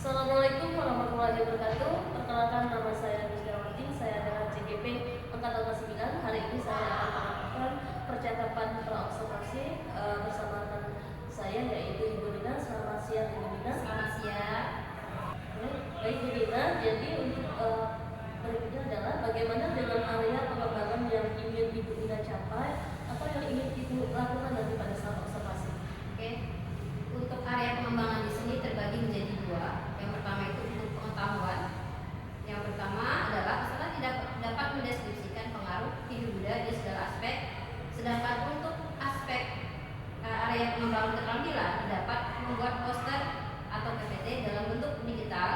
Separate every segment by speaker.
Speaker 1: Assalamualaikum warahmatullahi wabarakatuh. Perkenalkan, nama saya Nusdawati. Saya adalah CGP Angkatan 9. Hari ini saya akan melakukan percakapan praobservasi bersama rekan saya yaitu Ibu Nina. Selamat siang Ibu Nina.
Speaker 2: Selamat siang.
Speaker 1: Baik Ibu Nina, jadi untuk berikutnya adalah bagaimana dengan area pengembangan yang ingin Ibu Nina capai atau yang ingin Ibu lakukan nanti pada saat observasi.
Speaker 2: Oke. Untuk area pengembangan di sini terbagi menjadi dua. Yang pertama itu untuk pengetahuan. Yang pertama adalah peserta tidak dapat mendeskripsikan pengaruh hidup budaya di segala aspek. Sedangkan untuk aspek area pengembangan keterampilan dapat membuat poster atau PPT dalam bentuk digital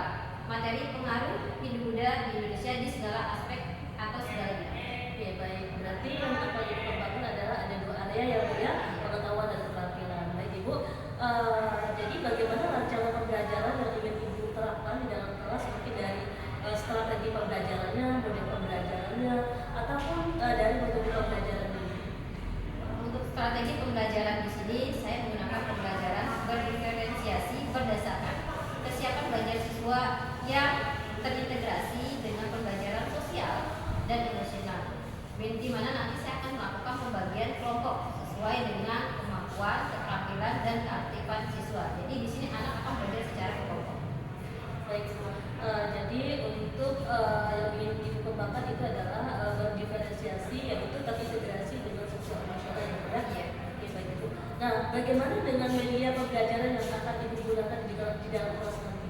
Speaker 2: materi pengaruh hidup budaya di Indonesia di segala aspek atau segala bidang.
Speaker 1: Ya baik, berarti yang akan dikembangkan adalah ada dua area yang ya, pengetahuan dan keterampilan. Baik Ibu, jadi bagaimana rancangan pembelajaran yang ingin Ibu terapkan di dalam kelas, mungkin dari strategi pembelajarannya, model pembelajarannya, ataupun dari metode pembelajarannya?
Speaker 2: Untuk strategi pembelajaran di sini saya menggunakan pembelajaran berdiferensiasi berdasarkan kesiapan belajar siswa yang terintegrasi dengan pembelajaran sosial dan emosional. Di mana nanti saya akan melakukan pembagian kelompok sesuai dengan kemampuan, keterampilan dan keaktifan siswa. Jadi di sini anak akan belajar secara kelompok.
Speaker 1: Baik, jadi untuk yang ingin Ibu kembangkan itu adalah berdiferensiasi, yaitu terintegrasi dengan sosial emosional ya.
Speaker 2: Iya.
Speaker 1: Oke, baik Ibu. Nah, bagaimana dengan media pembelajaran yang akan Ibu gunakan di dalam kelas nanti?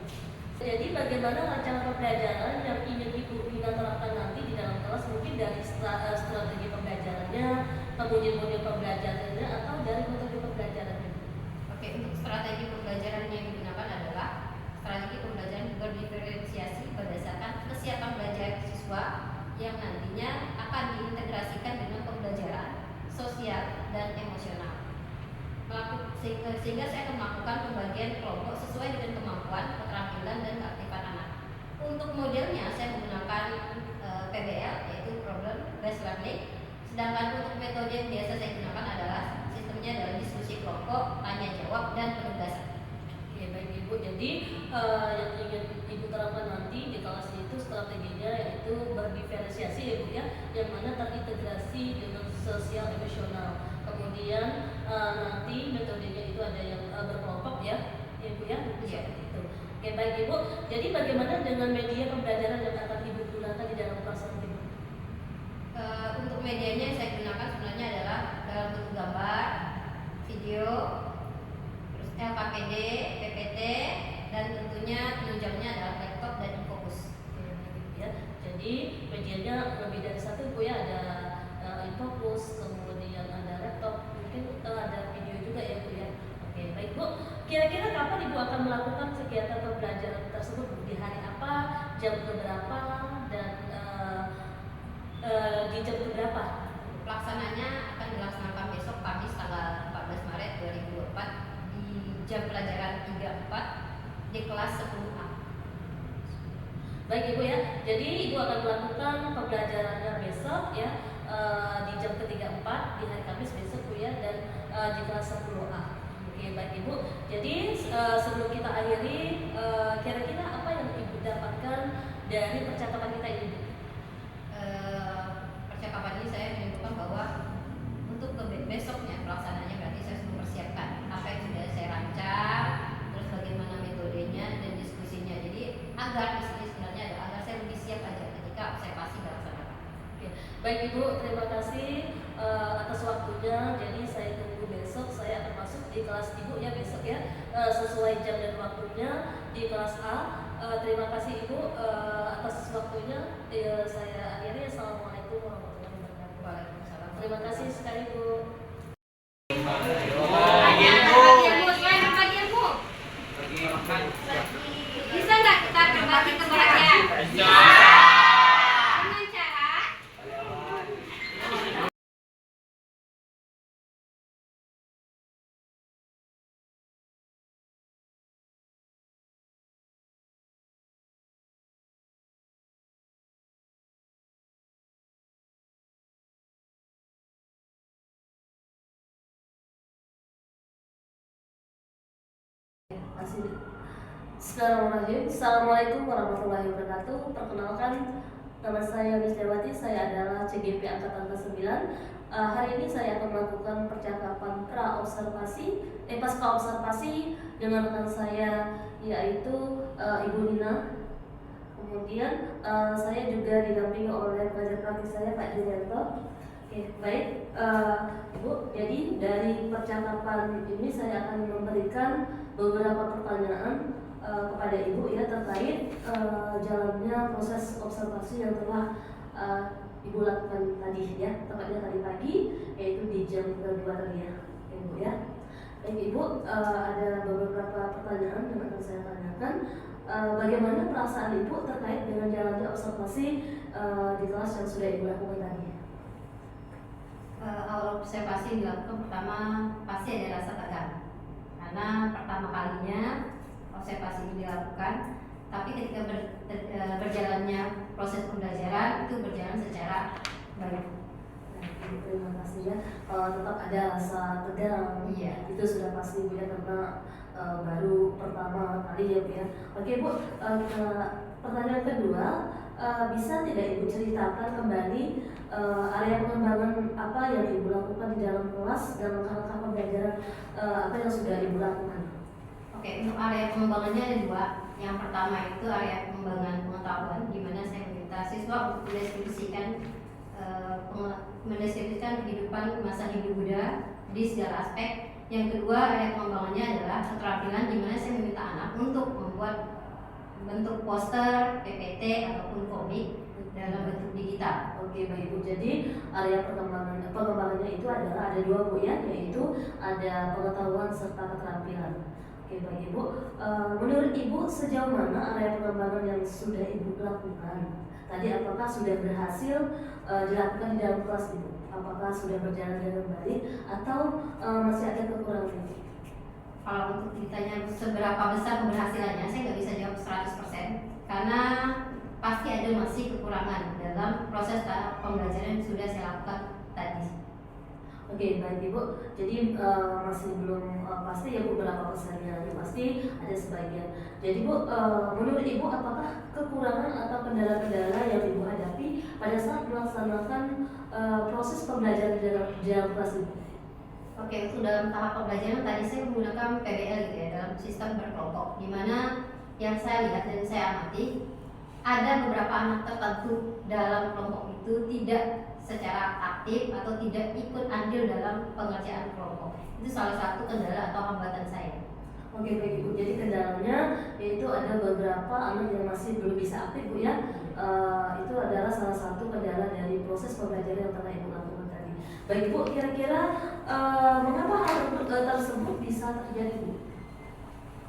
Speaker 1: Jadi bagaimana rancangan pembelajaran yang ingin Ibu terapkan nanti di dalam kelas, mungkin dari strategi pembelajarannya, kemudian model pembelajarannya, atau dari metode pembelajarannya?
Speaker 2: Oke, untuk strategi pembelajaran yang digunakan adalah strategi pembelajaran berdiferensiasi berdasarkan kesiapan belajar siswa yang nantinya akan diintegrasikan dengan pembelajaran sosial dan emosional. Sehingga saya akan melakukan pembagian kelompok sesuai dengan kemampuan, keterampilan dan keaktifan anak. Untuk modelnya saya menggunakan PBL, yaitu Problem Based Learning. Sedangkan untuk metode yang biasa saya gunakan adalah sistemnya adalah diskusi kelompok, tanya jawab dan penugasan.
Speaker 1: Oke, baik Ibu. Jadi yang ingin Ibu terapkan nanti di kelas itu strateginya yaitu berdiferensiasi ya Bu ya, yang mana terintegrasi dengan sosial emosional. Kemudian nanti metodenya itu ada yang berkelompok ya, Ibu ya,
Speaker 2: Iya.
Speaker 1: seperti itu. Oke, baik Ibu. Jadi bagaimana dengan media pembelajaran yang akan Ibu gunakan di dalam kelas nanti?
Speaker 2: Untuk medianya yang saya gunakan sebenarnya adalah dalam bentuk gambar, video, terus LKPD, PPT, dan tentunya penunjangnya adalah laptop dan infocus.
Speaker 1: Oke, baik Ibu ya. Jadi medianya lebih dari satu Bu ya, ada infocus, kemudian ada laptop, mungkin ada video juga ya Bu ya. Oke, baik Bu. Kira-kira kapan Ibu akan melakukan kegiatan pembelajaran tersebut Bu? Di hari apa, jam berapa, dan di jam berapa?
Speaker 2: Pelaksananya akan dilaksanakan besok Kamis tanggal 14 Maret 2024 di jam pelajaran 34 di kelas 10A.
Speaker 1: Baik Ibu ya, jadi Ibu akan melakukan pembelajarannya besok ya, di jam ke-34 di hari Kamis besok Bu ya, dan di kelas 10A. Oke, baik Ibu. Jadi sebelum kita akhiri, kira-kira apa yang Ibu dapatkan dari percakapan kita ini Bu?
Speaker 2: Percakapan ini saya menyimpulkan bahwa untuk besoknya pelaksanaannya berarti saya sudah mempersiapkan apa yang sudah saya rancang, terus bagaimana metodenya dan diskusinya. Jadi agar di sini sebenarnya adalah agar saya lebih siap aja ketika observasi dilaksanakan.
Speaker 1: Oke, baik Ibu, terima kasih atas waktunya. Jadi saya tunggu besok, saya akan masuk di kelas Ibu ya besok ya, sesuai jam dan waktunya di kelas A. Terima kasih Ibu atas waktunya. Saya akhiri. Assalamualaikum warahmatullahi wabarakatuh.
Speaker 2: Waalaikumsalam.
Speaker 1: Terima kasih sekali Bu.
Speaker 2: Bisa nggak kita berbagi kebahagiaan? Bisa. Dengan cara
Speaker 1: Masih Bismillahirrahmanirrahim. Assalamualaikum warahmatullahi wabarakatuh. Perkenalkan, nama saya Misdawati. Saya adalah CGP Angkatan ke-9. Hari ini saya akan melakukan percakapan pasca observasi dengan rekan saya, yaitu Ibu Nina. Kemudian saya juga didampingi oleh pengajar praktik saya, Pak Julianto. Oke, baik, Ibu. Jadi dari percakapan ini saya akan memberikan beberapa pertanyaan kepada Ibu ya terkait jalannya proses observasi yang telah Ibu lakukan tadi ya, tepatnya tadi pagi, yaitu di jam kedua tadi ya, Ibu ya. Baik Ibu, ada beberapa pertanyaan yang akan saya tanyakan. Bagaimana perasaan Ibu terkait dengan jalannya observasi di kelas yang sudah Ibu lakukan tadi?
Speaker 2: Awal observasi dilakukan pertama pasti ada rasa tegang karena pertama kalinya observasi ini dilakukan, tapi ketika berjalannya proses pembelajaran itu berjalan secara baik.
Speaker 1: Terima kasih ya. Tetap ada rasa tegang.
Speaker 2: Iya.
Speaker 1: Itu sudah pasti Bu ya, karena baru pertama kali ya Bu ya. Oke Bu, pertanyaan kedua, bisa tidak Ibu ceritakan kembali area pengembangan apa yang Ibu lakukan di dalam kelas dan langkah-langkah pembelajaran apa yang sudah Ibu lakukan?
Speaker 2: Oke, untuk area pengembangannya ada dua. Yang pertama itu area pengembangan pengetahuan, di mana saya meminta siswa untuk mendeskripsikan kehidupan masa hidup Buddha di segala aspek. Yang kedua, area pengembangannya adalah keterampilan, di mana saya meminta anak untuk membuat bentuk poster, PPT ataupun komik dalam bentuk digital.
Speaker 1: Oke baik Bu, jadi area pengembangannya itu adalah ada dua Bu ya, yaitu ada pengetahuan serta keterampilan. Oke baik Ibu, menurut Ibu sejauh mana area pengembangan yang sudah Ibu lakukan? Tadi apakah sudah berhasil dilakukan di dalam kelas Ibu? Apakah sudah berjalan dengan baik atau masih ada kekurangan Ibu?
Speaker 2: Kalau untuk ditanya seberapa besar keberhasilannya, saya nggak bisa jawab 100% karena pasti ada masih kekurangan dalam proses pembelajaran yang sudah saya lakukan tadi.
Speaker 1: Oke baik Ibu, jadi masih belum pasti ya Bu berapa persennya, ya pasti ada sebagian. Jadi Bu, menurut Ibu apakah kekurangan atau kendala-kendala yang Ibu hadapi pada saat melaksanakan proses pembelajaran di dalam kelas Ibu?
Speaker 2: Oke, untuk dalam tahap pembelajaran tadi saya menggunakan PBL gitu ya, dalam sistem berkelompok, di mana yang saya lihat dan saya amati ada beberapa anak tertentu dalam kelompok itu tidak secara aktif atau tidak ikut andil dalam pengerjaan kelompok. Itu salah satu kendala atau hambatan saya.
Speaker 1: Oke baik Ibu, jadi kendalanya yaitu ada beberapa anak yang masih belum bisa aktif Bu ya. Itu adalah salah satu kendala dari proses pembelajaran yang telah Ibu lakukan tadi. Baik Bu, kira-kira mengapa hal tersebut bisa terjadi Bu?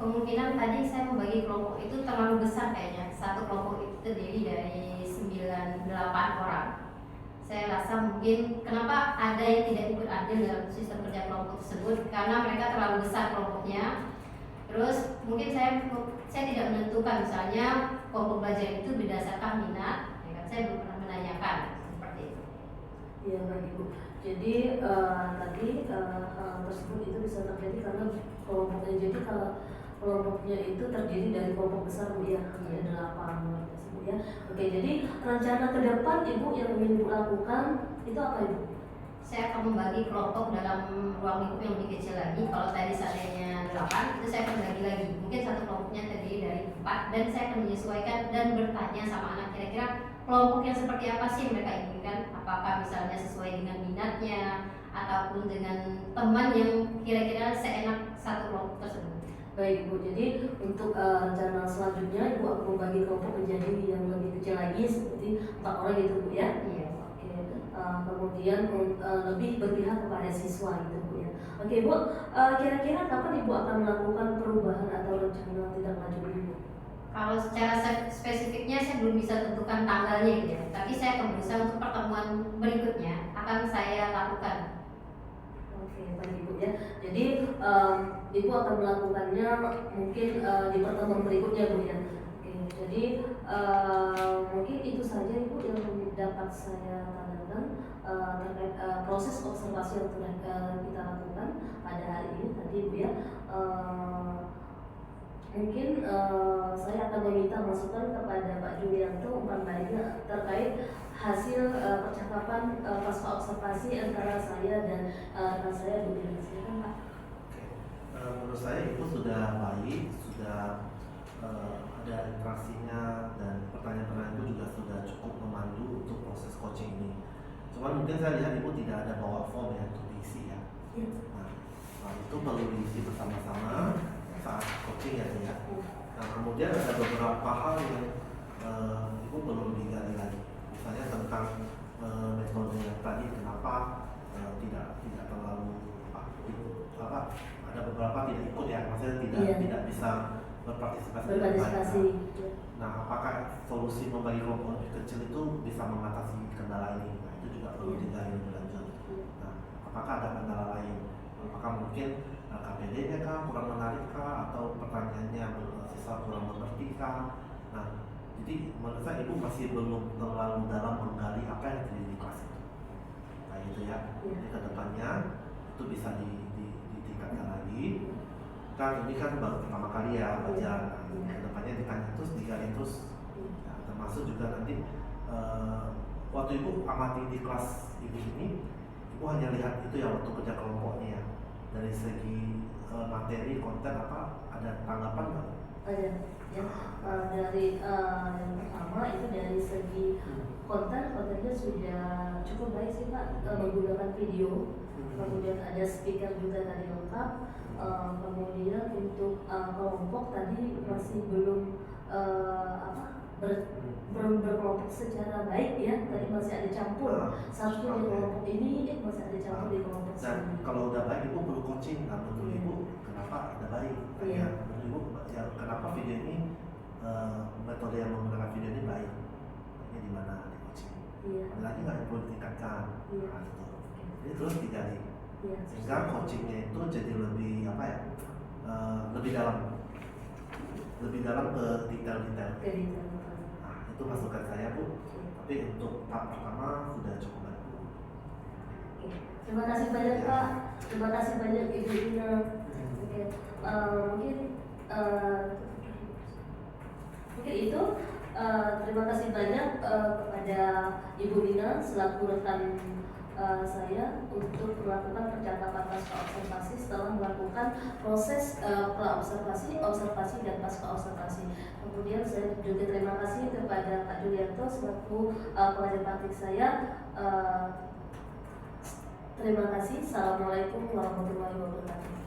Speaker 2: Kemungkinan tadi saya membagi kelompok itu terlalu besar kayaknya. Satu kelompok itu terdiri dari 8 orang. Saya rasa mungkin kenapa ada yang tidak ikut andil dalam sistem kerja kelompok tersebut karena mereka terlalu besar kelompoknya. Terus mungkin saya tidak menentukan misalnya kelompok belajar itu berdasarkan minat, ya kan? Saya belum pernah menanyakan seperti itu.
Speaker 1: Iya baik Ibu. Jadi tadi hal tersebut itu bisa terjadi karena kelompoknya. Jadi kalau kelompoknya itu terdiri dari kelompok besar Bu ya, ada 8 tersebut ya. Oke, jadi rencana ke depan Ibu yang ingin Ibu lakukan itu apa Ibu?
Speaker 2: Saya akan membagi kelompok dalam ruang lingkup yang lebih kecil lagi. Kalau tadi seandainya 8, itu saya akan bagi lagi. Mungkin satu kelompoknya terdiri dari 4 dan saya akan menyesuaikan dan bertanya sama anak kira-kira kelompok yang seperti apa sih yang mereka inginkan. Apakah misalnya sesuai dengan minatnya ataupun dengan teman yang kira-kira seenak satu kelompok tersebut.
Speaker 1: Baik Ibu, jadi untuk rencana selanjutnya Ibu akan membagi kelompok menjadi yang lebih kecil lagi seperti 4 orang gitu Bu ya.
Speaker 2: Iya.
Speaker 1: Oke, kemudian lebih berpihak kepada siswa gitu Bu ya. Oke Bu, kira-kira kapan Ibu akan melakukan perubahan atau rencana tindak lanjut Ibu?
Speaker 2: Kalau secara spesifiknya saya belum bisa tentukan tanggalnya gitu ya. Tapi saya akan berusaha untuk pertemuan berikutnya akan saya lakukan.
Speaker 1: Oke, baik Ibu ya. Jadi Ibu akan melakukannya mungkin di pertemuan berikutnya Bu ya. Oke, jadi mungkin itu saja Ibu yang dapat saya tanyakan terkait proses observasi yang telah kita lakukan pada hari ini tadi Bu ya. Mungkin saya akan meminta masukan kepada Pak Julianto umpan lainnya terkait hasil percakapan pasca observasi antara saya dan rekan saya Bu Dina. Silakan Pak.
Speaker 3: Oke. Menurut saya itu sudah baik, sudah ada interaksinya dan pertanyaan-pertanyaan itu juga sudah cukup memandu untuk proses coaching ini. Cuman mungkin saya lihat ibu tidak ada bawa form ya untuk diisi ya.
Speaker 1: Ya.
Speaker 3: Nah, itu perlu diisi bersama-sama saat coaching ya. Nah, kemudian ada beberapa hal yang ibu perlu digali lagi. Misalnya tentang metode yang tadi kenapa tidak terlalu ada beberapa tidak ikut ya, maksudnya tidak bisa berpartisipasi dengan baik. Nah, apakah solusi membagi kelompok lebih kecil itu bisa mengatasi kendala ini? Nah, itu juga perlu digali lebih lanjut. Nah, apakah ada kendala lain? Apakah mungkin KPD-nya kah kurang menarik kah, atau pertanyaannya siswa kurang mengerti kah? Nah, jadi menurut saya ibu masih belum terlalu dalam menggali apa yang terjadi di kelas itu. Nah, itu ya. Jadi kedepannya itu bisa ditingkatkan lagi. Kan ini kan baru pertama kali ya belajar. Nah, kedepannya ditanya terus, digali terus. Nah, termasuk juga nanti waktu ibu amati di kelas ibu ini, ibu hanya lihat itu ya waktu kerja kelompoknya ya. Dari segi materi, konten apa, ada tanggapan nggak?
Speaker 1: Ada ya. Dari yang pertama itu dari segi kontennya sudah cukup baik sih Pak, menggunakan video. Kemudian ada speaker juga tadi lengkap. Kemudian untuk kelompok tadi masih belum berkelompok secara baik ya, tadi masih ada campur. Seharusnya di kelompok ini masih ada campur di kelompok
Speaker 3: dan
Speaker 1: sini.
Speaker 3: kalau udah baik ibu perlu coaching. Nah, menurut ibu kenapa ada baik? Menurut ibu ya, kenapa video ini metode yang menggunakan video ini baik? Ini di mana di coaching? Ada lagi nggak yang perlu ditingkatkan? Nah, itu. Jadi terus digali. Sehingga coachingnya itu jadi lebih apa ya? Lebih dalam ke detail-detail. Nah, itu masukan saya Bu. Tapi untuk tahap pertama sudah cukup baik.
Speaker 1: Terima kasih banyak Pak. Terima kasih banyak Ibu Dina. Mungkin itu. Terima kasih banyak kepada Ibu Dina selaku rekan saya untuk melakukan percakapan pasca observasi setelah melakukan proses pra-observasi, observasi dan pasca observasi. Kemudian saya juga terima kasih kepada Pak Julianto selaku pengajar praktik saya. Terima kasih. Assalamualaikum warahmatullahi wabarakatuh.